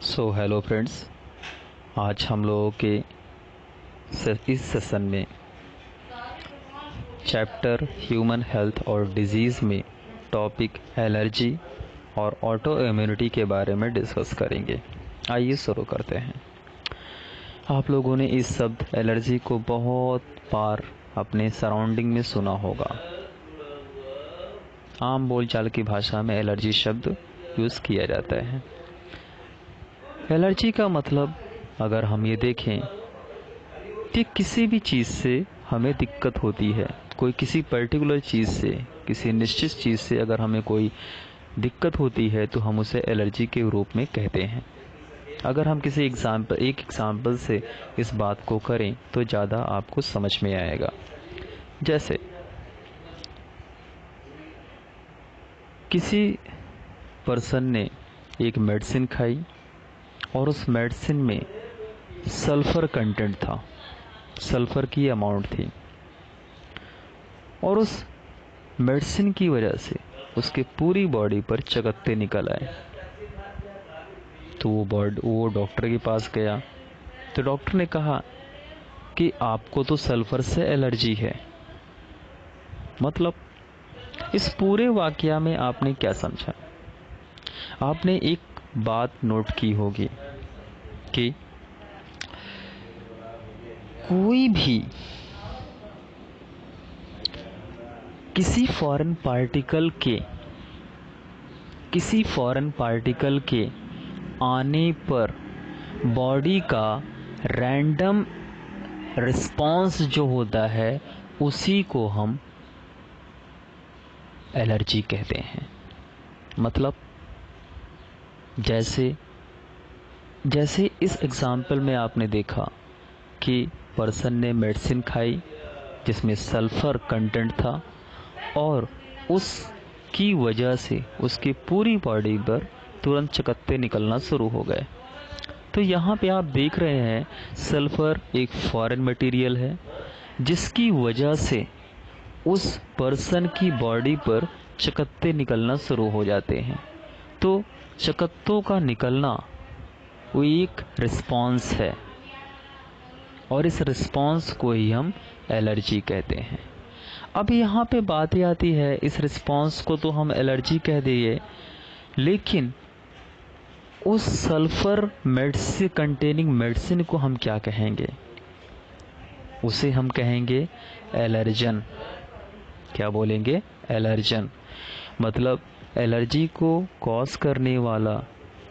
Hello friends, आज हम लोगों के इस सेशन में चैप्टर ह्यूमन हेल्थ और डिजीज़ में टॉपिक एलर्जी और ऑटो इम्यूनिटी के बारे में डिस्कस करेंगे। आइए शुरू करते हैं। आप लोगों ने इस शब्द एलर्जी को बहुत बार अपने सराउंडिंग में सुना होगा। आम बोलचाल की भाषा में एलर्जी शब्द यूज़ किया जाता है। एलर्जी का मतलब अगर हम ये देखें कि किसी भी चीज़ से हमें दिक्कत होती है, कोई किसी पर्टिकुलर चीज़ से, किसी निश्चित चीज़ से अगर हमें कोई दिक्कत होती है तो हम उसे एलर्जी के रूप में कहते हैं। अगर हम किसी एक एग्जाम्पल से इस बात को करें तो ज़्यादा आपको समझ में आएगा। जैसे किसी पर्सन ने एक मेडिसिन खाई और उस मेडिसिन में सल्फ़र कंटेंट था, सल्फ़र की अमाउंट थी, और उस मेडिसिन की वजह से उसके पूरी बॉडी पर चकत्ते निकल आए। तो वो डॉक्टर के पास गया तो डॉक्टर ने कहा कि आपको तो सल्फ़र से एलर्जी है। मतलब इस पूरे वाकया में आपने क्या समझा? आपने एक बात नोट की होगी कि कोई भी किसी फॉरेन पार्टिकल के आने पर बॉडी का रैंडम रिस्पॉन्स जो होता है उसी को हम एलर्जी कहते हैं। मतलब जैसे इस एग्जाम्पल में आपने देखा कि पर्सन ने मेडिसिन खाई जिसमें सल्फ़र कंटेंट था और उसकी वजह से उसकी पूरी बॉडी पर तुरंत चकत्ते निकलना शुरू हो गए। तो यहाँ पे आप देख रहे हैं सल्फ़र एक फॉरेन मटेरियल है जिसकी वजह से उस पर्सन की बॉडी पर चकत्ते निकलना शुरू हो जाते हैं। तो चकत्तों का निकलना वो एक रिस्पॉन्स है और इस रिस्पॉन्स को ही हम एलर्जी कहते हैं। अब यहाँ पे बात ये आती है, इस रिस्पॉन्स को तो हम एलर्जी कह दिए, लेकिन उस सल्फ़र मेडिसिन कंटेनिंग मेडिसिन को हम क्या कहेंगे? उसे हम कहेंगे एलर्जन। क्या बोलेंगे? एलर्जन। मतलब एलर्जी को कॉज करने वाला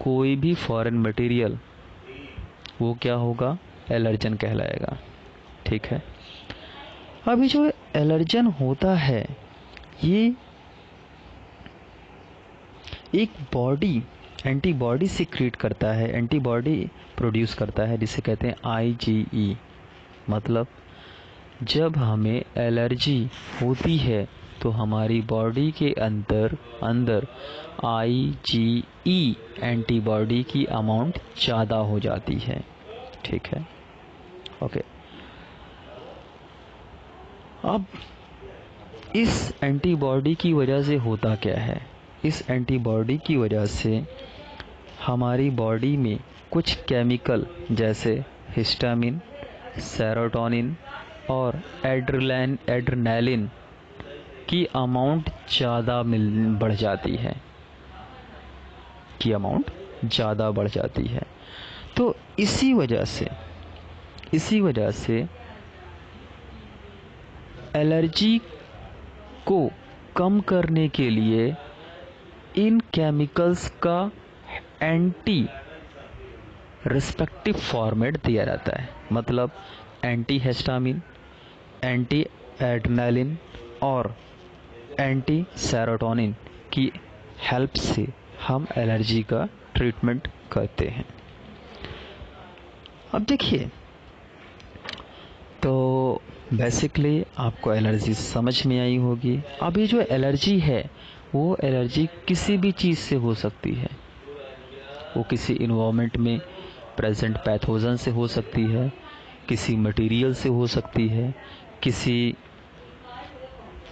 कोई भी फॉरेन मटेरियल वो क्या होगा? एलर्जन कहलाएगा। ठीक है। अभी जो एलर्जन होता है ये एक बॉडी एंटीबॉडी सीक्रेट करता है, एंटीबॉडी प्रोड्यूस करता है जिसे कहते हैं IgE। मतलब जब हमें एलर्जी होती है तो हमारी बॉडी के अंदर IgE एंटीबॉडी की अमाउंट ज़्यादा हो जाती है। ठीक है, ओके। अब इस एंटीबॉडी की वजह से होता क्या है? इस एंटीबॉडी की वजह से हमारी बॉडी में कुछ केमिकल जैसे हिस्टामिन, सेरोटोनिन और एड्रेनालिन की अमाउंट ज़्यादा बढ़ जाती है, तो इसी वजह से एलर्जी को कम करने के लिए इन केमिकल्स का एंटी रिस्पेक्टिव फॉर्मेट दिया जाता है। मतलब एंटी हिस्टामिन, एंटी एड्रेनालिन और एंटी सेरोटोनिन की हेल्प से हम एलर्जी का ट्रीटमेंट करते हैं। अब देखिए, तो बेसिकली आपको एलर्जी समझ में आई होगी। अब ये जो एलर्जी है वो एलर्जी किसी भी चीज़ से हो सकती है। वो किसी इन्वायरमेंट में प्रेजेंट पैथोजन से हो सकती है, किसी मटेरियल से हो सकती है, किसी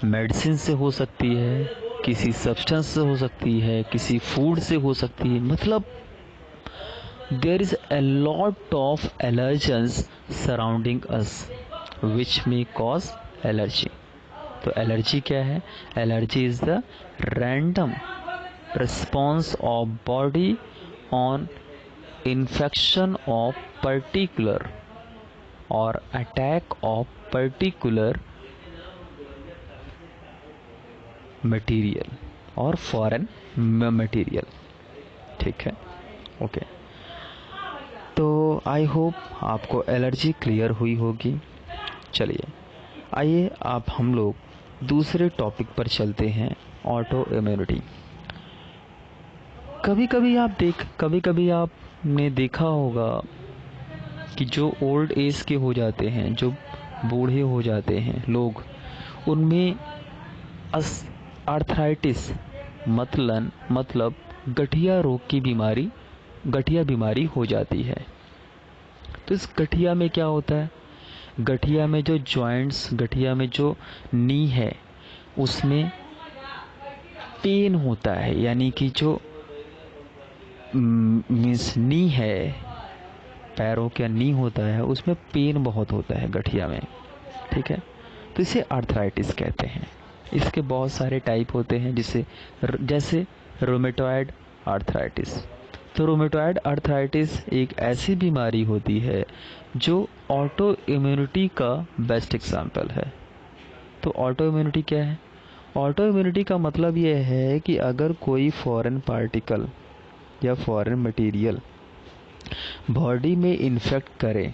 मेडिसिन से हो सकती है, किसी सब्सटेंस से हो सकती है, किसी फूड से हो सकती है। मतलब there is a lot of allergens surrounding us which may cause allergy. तो एलर्जी क्या है? Allergy is the random response of body on infection of particular और अटैक ऑफ पर्टिकुलर मटेरियल और फॉरेन मटेरियल. ठीक है, ओके. तो I hope आपको allergy clear हुई होगी. चलिए आइए आप हम लोग दूसरे टॉपिक पर चलते हैं, ऑटो इम्यूनिटी. कभी कभी आपने देखा होगा कि जो ओल्ड एज के हो जाते हैं, जो बूढ़े हो जाते हैं लोग, उनमें आर्थराइटिस मतलब गठिया रोग की बीमारी, गठिया बीमारी हो जाती है. तो इस गठिया में क्या होता है? गठिया में जो जॉइंट्स, गठिया में जो नी है उसमें पेन होता है, यानी कि जो मीन्स नी है, पैरों का नी होता है, उसमें पेन बहुत होता है गठिया में. ठीक है, तो इसे आर्थराइटिस कहते हैं. इसके बहुत सारे टाइप होते हैं, जैसे रोमेटॉइड आर्थराइटिस. तो रोमेटॉइड आर्थराइटिस एक ऐसी बीमारी होती है जो ऑटो इम्यूनिटी का बेस्ट एग्जाम्पल है. तो ऑटो इम्यूनिटी क्या है? ऑटो इम्यूनिटी का मतलब यह है कि अगर कोई फॉरेन पार्टिकल या फॉरेन मटेरियल बॉडी में इन्फेक्ट करे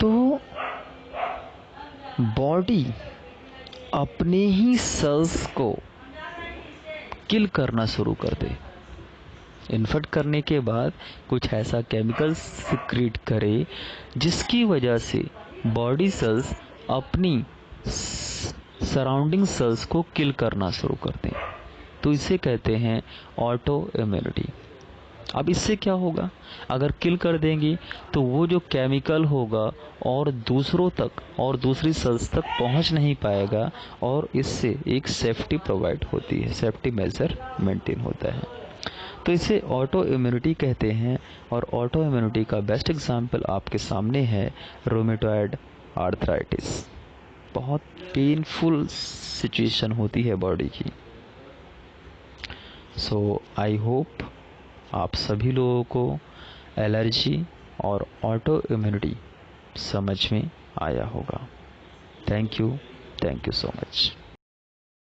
तो बॉडी अपने ही सेल्स को किल करना शुरू कर दे. इन्फेक्ट करने के बाद कुछ ऐसा केमिकल सिक्रीट करे जिसकी वजह से बॉडी सेल्स अपनी सराउंडिंग सेल्स को किल करना शुरू कर दें. तो इसे कहते हैं ऑटो इम्यूनिटी. अब इससे क्या होगा? अगर किल कर देंगे तो वो जो केमिकल होगा और दूसरों तक और दूसरी सेल्स तक पहुंच नहीं पाएगा, और इससे एक सेफ्टी प्रोवाइड होती है, सेफ्टी मेजर मेंटेन होता है. तो इसे ऑटो इम्यूनिटी कहते हैं. और ऑटो इम्यूनिटी का बेस्ट एग्जाम्पल आपके सामने है रोमेटॉइड आर्थराइटिस. बहुत पेनफुल सिचुएशन होती है बॉडी की. सो आई होप आप सभी लोगों को एलर्जी और ऑटो इम्यूनिटी समझ में आया होगा. Thank you so much.